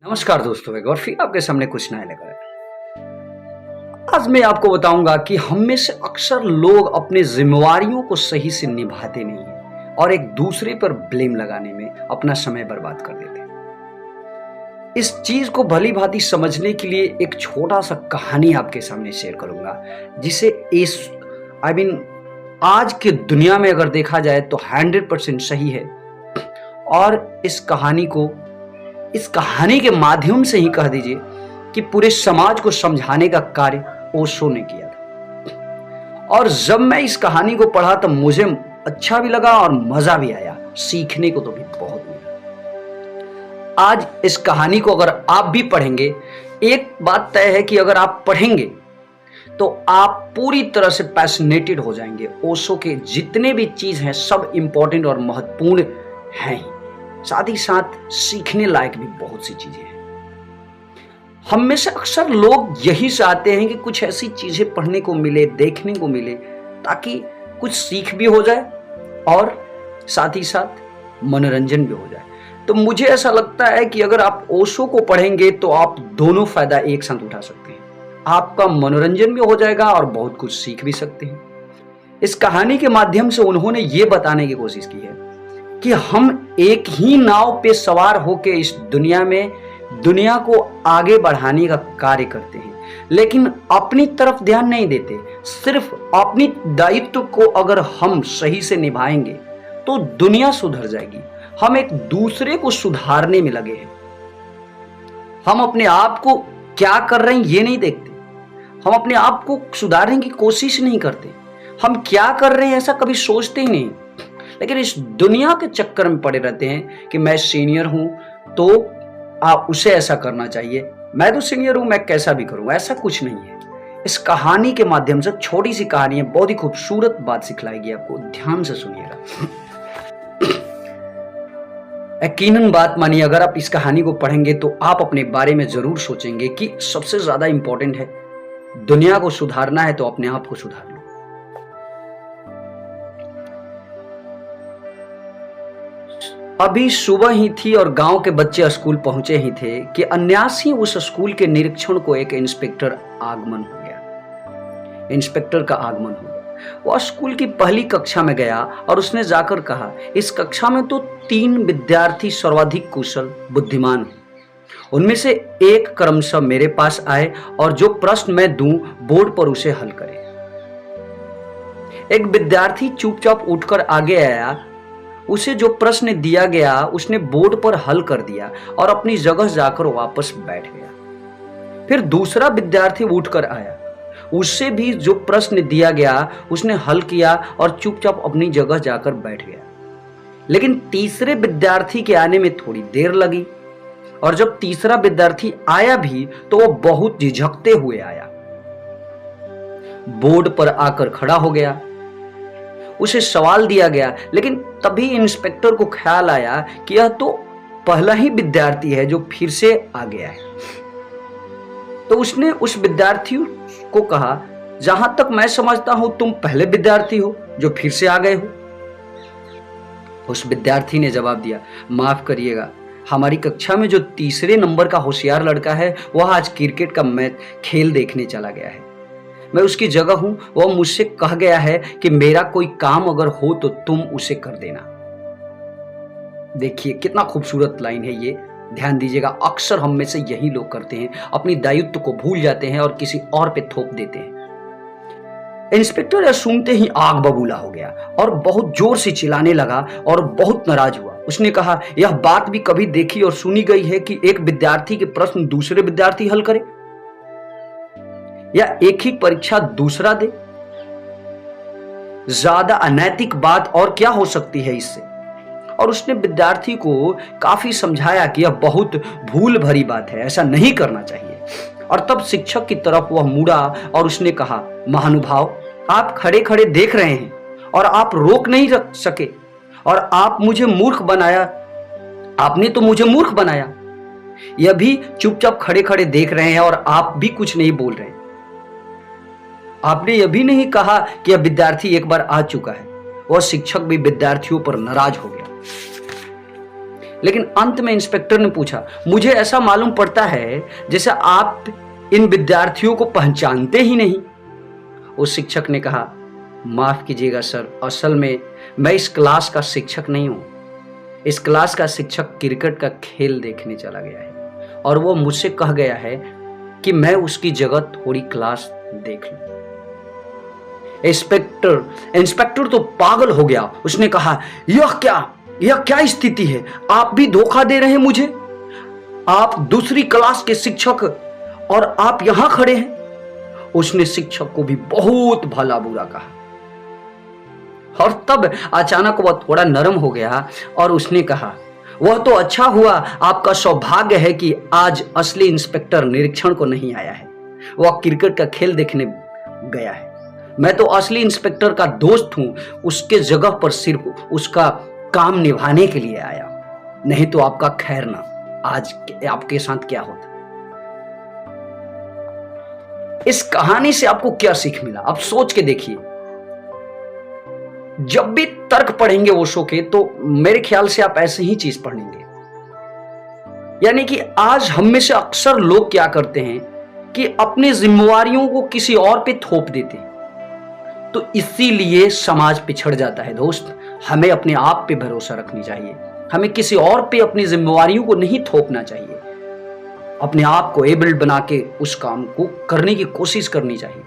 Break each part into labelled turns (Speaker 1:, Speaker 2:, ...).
Speaker 1: नमस्कार दोस्तों, एक और फिर आपके सामने कुछ नया लेकर आया। आज मैं आपको बताऊंगा कि हम में से अक्सर लोग अपनी जिम्मेवारियों को सही से निभाते नहीं हैं और एक दूसरे पर ब्लेम लगाने में अपना समय बर्बाद कर देते हैं। इस चीज को भली भांति समझने के लिए एक छोटा सा कहानी आपके सामने शेयर करूंगा, जिसे इस आज के दुनिया में अगर देखा जाए तो 100% सही है। और इस कहानी के माध्यम से ही कह दीजिए कि पूरे समाज को समझाने का कार्य ओशो ने किया था। और जब मैं इस कहानी को पढ़ा तो मुझे अच्छा भी लगा और मजा भी आया, सीखने को तो भी बहुत मिला। आज इस कहानी को अगर आप भी पढ़ेंगे, एक बात तय है कि अगर आप पढ़ेंगे तो आप पूरी तरह से पैशनेटेड हो जाएंगे। ओशो के जितने भी चीज हैं सब इंपॉर्टेंट और महत्वपूर्ण हैं ही, साथ ही साथ सीखने लायक भी बहुत सी चीजें हैं। हम में से अक्सर लोग यही चाहते हैं कि कुछ ऐसी चीजें पढ़ने को मिले, देखने को मिले, ताकि कुछ सीख भी हो जाए और साथ ही साथ मनोरंजन भी हो जाए। तो मुझे ऐसा लगता है कि अगर आप ओशो को पढ़ेंगे तो आप दोनों फायदा एक साथ उठा सकते हैं। आपका मनोरंजन भी हो जाएगा और बहुत कुछ सीख भी सकते हैं। इस कहानी के माध्यम से उन्होंने ये बताने की कोशिश की है कि हम एक ही नाव पे सवार होकर इस दुनिया को आगे बढ़ाने का कार्य करते हैं, लेकिन अपनी तरफ ध्यान नहीं देते। सिर्फ अपनी दायित्व को अगर हम सही से निभाएंगे तो दुनिया सुधर जाएगी। हम एक दूसरे को सुधारने में लगे हैं। हम अपने आप को क्या कर रहे हैं ये नहीं देखते। हम अपने आप को सुधारने की कोशिश नहीं करते। हम क्या कर रहे हैं ऐसा कभी सोचते ही नहीं, लेकिन इस दुनिया के चक्कर में पड़े रहते हैं कि मैं सीनियर हूं तो आप उसे ऐसा करना चाहिए, मैं तो सीनियर हूं, मैं कैसा भी करूं। ऐसा कुछ नहीं है। इस कहानी के माध्यम से, छोटी सी कहानी है, बहुत ही खूबसूरत बात सिखलाएगी आपको। ध्यान से सुनिएगा, यकीनन बात मानिए। अगर आप इस कहानी को पढ़ेंगे तो आप अपने बारे में जरूर सोचेंगे कि सबसे ज्यादा इंपॉर्टेंट है, दुनिया को सुधारना है तो अपने आप को सुधार लो। अभी सुबह ही थी और गांव के बच्चे स्कूल पहुंचे ही थे कि अन्यास ही उस स्कूल के निरीक्षण को एक इंस्पेक्टर का आगमन हो गया। वह स्कूल की पहली कक्षा में गया और उसने जाकर कहा, इस कक्षा में तो 3 विद्यार्थी सर्वाधिक कुशल बुद्धिमान हैं। उनमें से एक क्रमशः मेरे पास आए और जो प्रश्न मैं दूं बोर्ड पर उसे हल करे। एक विद्यार्थी चुपचाप उठकर आगे आया। उसे जो प्रश्न दिया गया उसने बोर्ड पर हल कर दिया और अपनी जगह जाकर वापस बैठ गया। फिर दूसरा विद्यार्थी उठकर आया। उसे भी जो प्रश्न दिया गया उसने हल किया और चुपचाप अपनी जगह जाकर बैठ गया। लेकिन तीसरे विद्यार्थी के आने में थोड़ी देर लगी और जब तीसरा विद्यार्थी आया भी तो वो बहुत झिझकते हुए आया। बोर्ड पर आकर खड़ा हो गया। उसे सवाल दिया गया, लेकिन तभी इंस्पेक्टर को ख्याल आया कि यह तो पहला ही विद्यार्थी है जो फिर से आ गया है। तो उसने उस विद्यार्थी को कहा, जहां तक मैं समझता हूं तुम पहले विद्यार्थी हो जो फिर से आ गए हो। उस विद्यार्थी ने जवाब दिया, माफ करिएगा, हमारी कक्षा में जो तीसरे नंबर का होशियार लड़का है वह आज क्रिकेट का मैच खेल देखने चला गया है। मैं उसकी जगह हूं। वह मुझसे कह गया है कि मेरा कोई काम अगर हो तो तुम उसे कर देना। देखिए कितना खूबसूरत लाइन है ये, ध्यान दीजिएगा। अक्सर हम में से यही लोग करते हैं, अपनी दायित्व को भूल जाते हैं और किसी और पे थोप देते हैं। इंस्पेक्टर यह सुनते ही आग बबूला हो गया और बहुत जोर से चिल्लाने लगा और बहुत नाराज हुआ। उसने कहा, यह बात भी कभी देखी और सुनी गई है कि एक विद्यार्थी के प्रश्न दूसरे विद्यार्थी हल करे या एक ही परीक्षा दूसरा दे। ज्यादा अनैतिक बात और क्या हो सकती है इससे। और उसने विद्यार्थी को काफी समझाया कि यह बहुत भूल भरी बात है, ऐसा नहीं करना चाहिए। और तब शिक्षक की तरफ वह मुड़ा और उसने कहा, महानुभाव, आप खड़े खड़े देख रहे हैं और आप रोक नहीं रख सके और आप मुझे मूर्ख बनाया। आपने तो मुझे मूर्ख बनाया। यह भी चुपचाप खड़े खड़े देख रहे हैं और आप भी कुछ नहीं बोल रहे हैं। आपने यह भी नहीं कहा कि यह विद्यार्थी एक बार आ चुका है। वह शिक्षक भी विद्यार्थियों पर नाराज हो गया। लेकिन अंत में इंस्पेक्टर ने पूछा, मुझे ऐसा मालूम पड़ता है जैसे आप इन विद्यार्थियों को पहचानते ही नहीं। उस शिक्षक ने कहा, माफ कीजिएगा सर, असल में मैं इस क्लास का शिक्षक नहीं हूं। इस क्लास का शिक्षक क्रिकेट का खेल देखने चला गया है और वो मुझसे कह गया है कि मैं उसकी जगह थोड़ी क्लास देख लूं। इंस्पेक्टर तो पागल हो गया। उसने कहा, यह क्या स्थिति है? आप भी धोखा दे रहे हैं मुझे। आप दूसरी क्लास के शिक्षक और आप यहां खड़े हैं। उसने शिक्षक को भी बहुत भला बुरा कहा और तब अचानक वह थोड़ा नरम हो गया और उसने कहा, वह तो अच्छा हुआ, आपका सौभाग्य है कि आज असली इंस्पेक्टर निरीक्षण को नहीं आया है, वह क्रिकेट का खेल देखने गया है। मैं तो असली इंस्पेक्टर का दोस्त हूं, उसके जगह पर सिर्फ उसका काम निभाने के लिए आया, नहीं तो आपका खैर ना, आज आपके साथ क्या होता। इस कहानी से आपको क्या सीख मिला, आप सोच के देखिए। जब भी तर्क पढ़ेंगे ओशो के, तो मेरे ख्याल से आप ऐसे ही चीज पढ़ेंगे। यानी कि आज हम में से अक्सर लोग क्या करते हैं कि अपनी जिम्मेवारियों को किसी और पे थोप देते हैं, तो इसीलिए समाज पिछड़ जाता है। दोस्त, हमें अपने आप पे भरोसा रखनी चाहिए, हमें किसी और पे अपनी जिम्मेवारियों को नहीं थोपना चाहिए, अपने आप को एबल बना के उस काम को करने की कोशिश करनी चाहिए।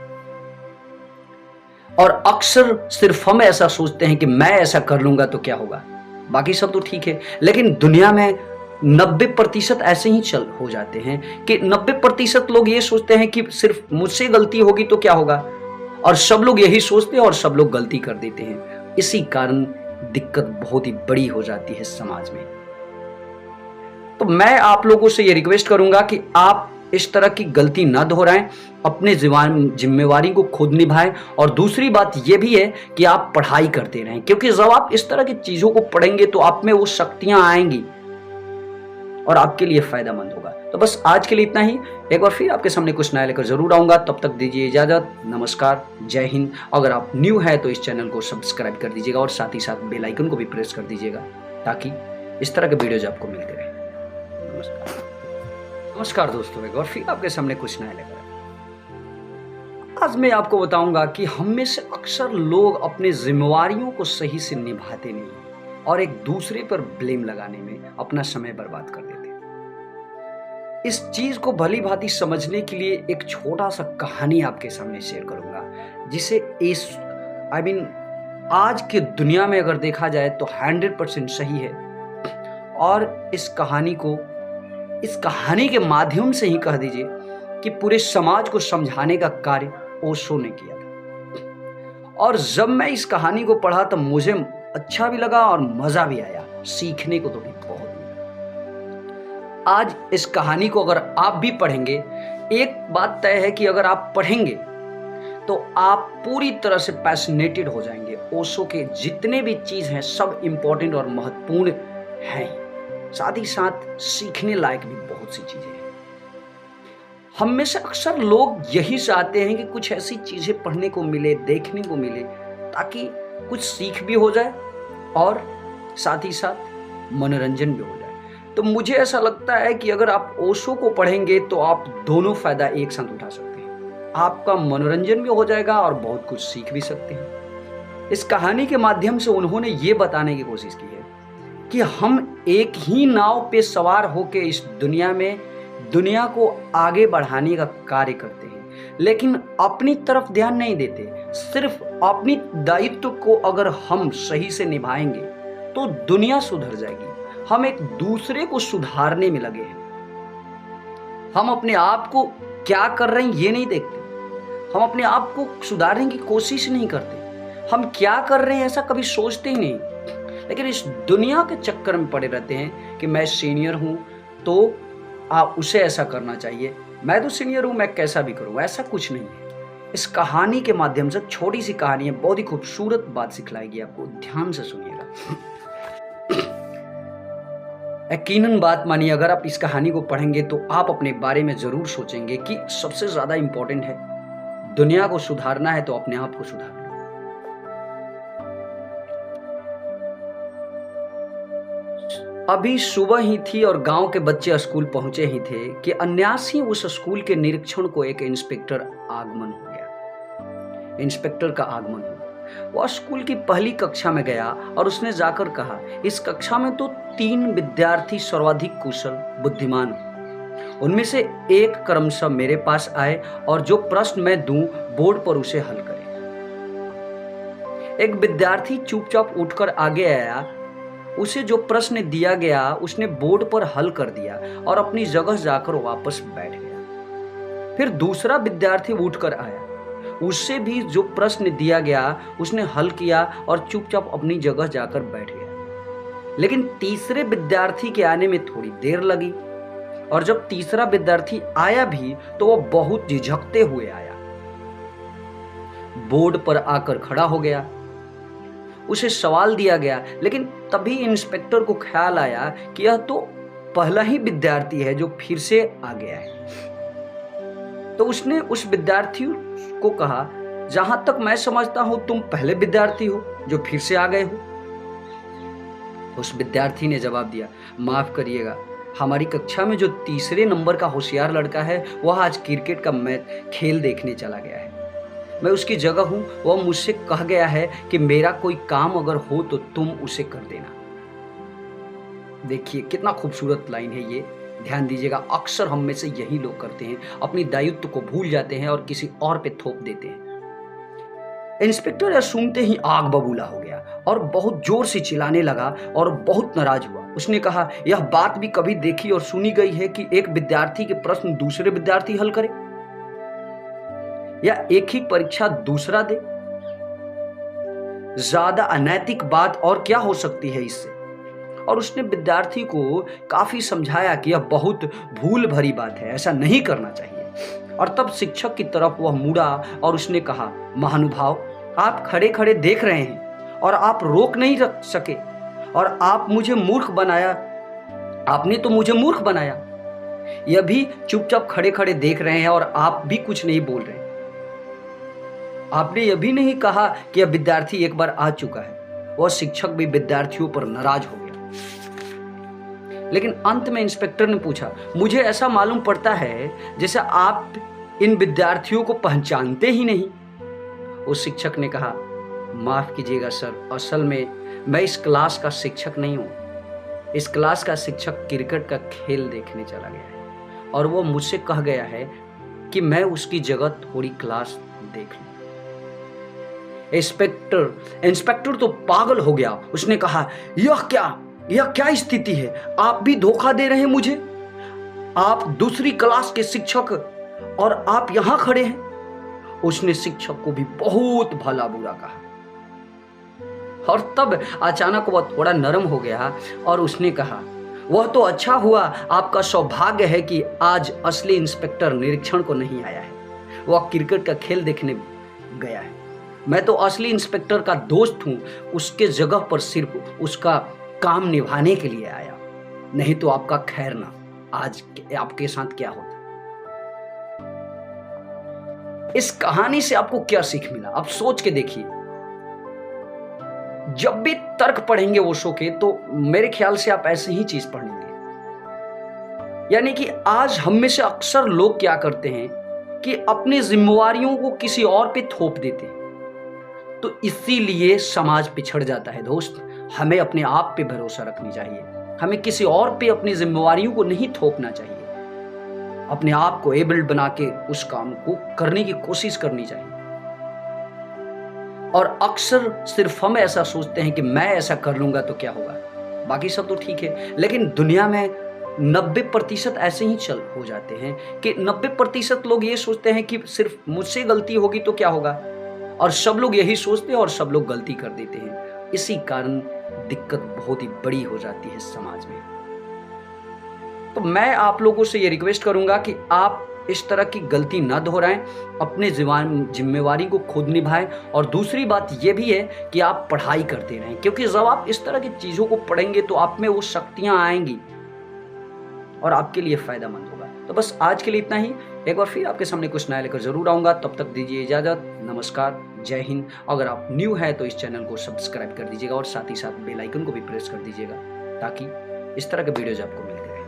Speaker 1: और अक्सर सिर्फ हम ऐसा सोचते हैं कि मैं ऐसा कर लूंगा तो क्या होगा, बाकी सब तो ठीक है। लेकिन दुनिया में 90% ऐसे ही हो जाते हैं कि 90% लोग ये सोचते हैं कि सिर्फ मुझसे गलती होगी तो क्या होगा, और सब लोग यही सोचते हैं और सब लोग गलती कर देते हैं। इसी कारण दिक्कत बहुत ही बड़ी हो जाती है समाज में। तो मैं आप लोगों से ये रिक्वेस्ट करूंगा कि आप इस तरह की गलती ना दोहराएं, अपने जिम्मेवारी को खुद निभाएं। और दूसरी बात यह भी है कि आप पढ़ाई करते रहें, क्योंकि जब आप इस तरह की चीजों को पढ़ेंगे तो आप में वो शक्तियां आएंगी और आपके लिए फायदेमंद होगा। तो बस आज के लिए इतना ही। एक बार फिर आपके सामने कुछ नया लेकर जरूर आऊंगा, तब तक दीजिए इजाजत। नमस्कार, जय हिंद। अगर आप न्यू है तो इस चैनल को सब्सक्राइब कर दीजिएगा और साथ ही साथ बेल आइकन को भी प्रेस कर दीजिएगा, ताकि इस तरह के वीडियोज आपको मिलते रहे। नमस्कार दोस्तों, एक बार फिर आपके सामने कुछ नया लेकर आज मैं आपको बताऊंगा कि हम में से अक्सर लोग अपनी जिम्मेवारियों को सही से निभाते नहीं और एक दूसरे पर ब्लेम लगाने में अपना समय बर्बाद कर देते हैं। इस चीज को भली भांति समझने के लिए एक छोटा सा कहानी आपके सामने शेयर करूंगा, जिसे आज के दुनिया में अगर देखा जाए तो 100% सही है। और इस कहानी के माध्यम से ही कह दीजिए कि पूरे समाज को समझाने का कार्य ओशो ने किया था। और जब मैं इस कहानी को पढ़ा तो मुझे अच्छा भी लगा और मजा भी आया, सीखने को तो भी बहुत मिला। आज इस कहानी को अगर आप भी पढ़ेंगे, एक बात तय है कि अगर आप पढ़ेंगे तो आप पूरी तरह से पैशनेटेड हो जाएंगे। ओशो के जितने भी चीज हैं सब इंपॉर्टेंट और महत्वपूर्ण हैं, साथ ही साथ सीखने लायक भी बहुत सी चीजें हैं। हम में से अक्सर लोग यही चाहते हैं कि कुछ ऐसी चीजें पढ़ने को मिले, देखने को मिले, ताकि कुछ सीख भी हो जाए और साथ ही साथ मनोरंजन भी हो जाए। तो मुझे ऐसा लगता है कि अगर आप ओशो को पढ़ेंगे तो आप दोनों फायदा एक साथ उठा सकते हैं, आपका मनोरंजन भी हो जाएगा और बहुत कुछ सीख भी सकते हैं। इस कहानी के माध्यम से उन्होंने ये बताने की कोशिश की है कि हम एक ही नाव पे सवार होकर इस दुनिया को आगे बढ़ाने का कार्य करते हैं, लेकिन अपनी तरफ ध्यान नहीं देते। सिर्फ अपनी दायित्व को अगर हम सही से निभाएंगे तो दुनिया सुधर जाएगी। हम एक दूसरे को सुधारने में लगे हैं, हम अपने आप को क्या कर रहे हैं ये नहीं देखते, हम अपने आप को सुधारने की कोशिश नहीं करते, हम क्या कर रहे हैं ऐसा कभी सोचते ही नहीं। लेकिन इस दुनिया के चक्कर में पड़े रहते हैं कि मैं सीनियर हूं तो उसे ऐसा करना चाहिए, मैं तो सीनियर हूं, मैं कैसा भी करूं। ऐसा कुछ नहीं है। इस कहानी के माध्यम से, छोटी सी कहानी है, बहुत ही खूबसूरत बात सिखलाएगी आपको, ध्यान से सुनिएगा। यकीनन बात मानिए, अगर आप इस कहानी को पढ़ेंगे तो आप अपने बारे में जरूर सोचेंगे कि सबसे ज्यादा इंपॉर्टेंट है, दुनिया को सुधारना है तो अपने आप को सुधारना। अभी सुबह ही थी और गांव के बच्चे स्कूल पहुंचे ही थे कि अनायास ही उस स्कूल के निरीक्षण को एक इंस्पेक्टर आगमन हो गया। इंस्पेक्टर का आगमन हुआ। वह स्कूल की पहली कक्षा में गया और उसने जाकर कहा, इस कक्षा में तो 3 विद्यार्थी सर्वाधिक कुशल बुद्धिमान हैं। उनमें से एक क्रमशः मेरे पास आए और जो प्रश्न मैं दूं बोर्ड पर उसे हल करें। एक विद्यार्थी चुपचाप उठकर आगे आया। उसे जो प्रश्न दिया गया उसने बोर्ड पर हल कर दिया और अपनी जगह जाकर वापस बैठ गया। फिर दूसरा विद्यार्थी उठकर आया। उससे भी जो प्रश्न दिया गया उसने हल किया और चुपचाप अपनी जगह जाकर बैठ गया। लेकिन तीसरे विद्यार्थी के आने में थोड़ी देर लगी और जब तीसरा विद्यार्थी आया भी तो वह बहुत झिझकते हुए आया। बोर्ड पर आकर खड़ा हो गया। उसे सवाल दिया गया, लेकिन तभी इंस्पेक्टर को ख्याल आया कि यह तो पहला ही विद्यार्थी है जो फिर से आ गया है। तो उसने उस विद्यार्थी को कहा, जहां तक मैं समझता हूं तुम पहले विद्यार्थी हो जो फिर से आ गए हो। उस विद्यार्थी ने जवाब दिया, माफ करिएगा, हमारी कक्षा में जो तीसरे नंबर का होशियार लड़का है वह आज क्रिकेट का मैच खेल देखने चला गया है। मैं उसकी जगह हूं। वह मुझसे कह गया है कि मेरा कोई काम अगर हो तो तुम उसे कर देना। देखिए कितना खूबसूरत लाइन है ये, ध्यान दीजिएगा। अक्सर हम में से यही लोग करते हैं, अपनी दायित्व को भूल जाते हैं और किसी और पे थोप देते हैं। इंस्पेक्टर यह सुनते ही आग बबूला हो गया और बहुत जोर से चिल्लाने लगा और बहुत नाराज हुआ। उसने कहा, यह बात भी कभी देखी और सुनी गई है कि एक विद्यार्थी के प्रश्न दूसरे विद्यार्थी हल करे या एक ही परीक्षा दूसरा दे। ज्यादा अनैतिक बात और क्या हो सकती है इससे। और उसने विद्यार्थी को काफी समझाया कि यह बहुत भूल भरी बात है, ऐसा नहीं करना चाहिए। और तब शिक्षक की तरफ वह मुड़ा और उसने कहा, महानुभाव, आप खड़े खड़े देख रहे हैं और आप रोक नहीं रख सके और आप मुझे मूर्ख बनाया। आपने तो मुझे मूर्ख बनाया। यह भी चुपचाप खड़े खड़े देख रहे हैं और आप भी कुछ नहीं बोल रहे। आपने यह भी नहीं कहा कि यह विद्यार्थी एक बार आ चुका है। वह शिक्षक भी विद्यार्थियों पर नाराज हो गया। लेकिन अंत में इंस्पेक्टर ने पूछा, मुझे ऐसा मालूम पड़ता है जैसे आप इन विद्यार्थियों को पहचानते ही नहीं। उस शिक्षक ने कहा, माफ कीजिएगा सर, असल में मैं इस क्लास का शिक्षक नहीं हूं। इस क्लास का शिक्षक क्रिकेट का खेल देखने चला गया है और वो मुझसे कह गया है कि मैं उसकी जगह थोड़ी क्लास देख लूं। इंस्पेक्टर तो पागल हो गया। उसने कहा, यह क्या स्थिति है? आप भी धोखा दे रहे हैं मुझे। आप दूसरी क्लास के शिक्षक और आप यहां खड़े हैं। उसने शिक्षक को भी बहुत भला बुरा कहा और तब अचानक वह थोड़ा नरम हो गया और उसने कहा, वह तो अच्छा हुआ, आपका सौभाग्य है कि आज असली इंस्पेक्टर निरीक्षण को नहीं आया है। वह क्रिकेट का खेल देखने गया है। मैं तो असली इंस्पेक्टर का दोस्त हूं, उसके जगह पर सिर्फ उसका काम निभाने के लिए आया। नहीं तो आपका खैर ना, आज आपके साथ क्या होता। इस कहानी से आपको क्या सीख मिला, आप सोच के देखिए। जब भी तर्क पढ़ेंगे ओशो के तो मेरे ख्याल से आप ऐसे ही चीज पढ़ेंगे। यानी कि आज हम में से अक्सर लोग क्या करते हैं कि अपनी जिम्मेवारियों को किसी और पे थोप देते हैं। तो इसीलिए समाज पिछड़ जाता है। दोस्त, हमें अपने आप पे भरोसा रखनी चाहिए। हमें किसी और पे अपनी जिम्मेवारियों को नहीं थोपना चाहिए। अपने आप को एबल बना के उस काम को करने की कोशिश करनी चाहिए। और अक्सर सिर्फ हम ऐसा सोचते हैं कि मैं ऐसा कर लूंगा तो क्या होगा, बाकी सब तो ठीक है। लेकिन दुनिया में 90% ऐसे ही हो जाते हैं कि 90% लोग ये सोचते हैं कि सिर्फ मुझसे गलती होगी तो क्या होगा, और सब लोग यही सोचते हैं और सब लोग गलती कर देते हैं। इसी कारण दिक्कत बहुत ही बड़ी हो जाती है समाज में। तो मैं आप लोगों से ये रिक्वेस्ट करूंगा कि आप इस तरह की गलती ना दोहराएं, अपने जिम्मेवारी को खुद निभाएं। और दूसरी बात ये भी है कि आप पढ़ाई करते रहें, क्योंकि जब आप इस तरह की चीज़ों को पढ़ेंगे तो आप में वो शक्तियां आएंगी और आपके लिए फायदेमंद होगा। तो बस आज के लिए इतना ही। एक बार फिर आपके सामने कुछ नया लेकर जरूर आऊँगा। तब तक दीजिए इजाज़त। नमस्कार, जय हिंद। अगर आप न्यू हैं तो इस चैनल को सब्सक्राइब कर दीजिएगा और साथ ही साथ बेल आइकन को भी प्रेस कर दीजिएगा ताकि इस तरह के वीडियोज आपको मिलते रहे।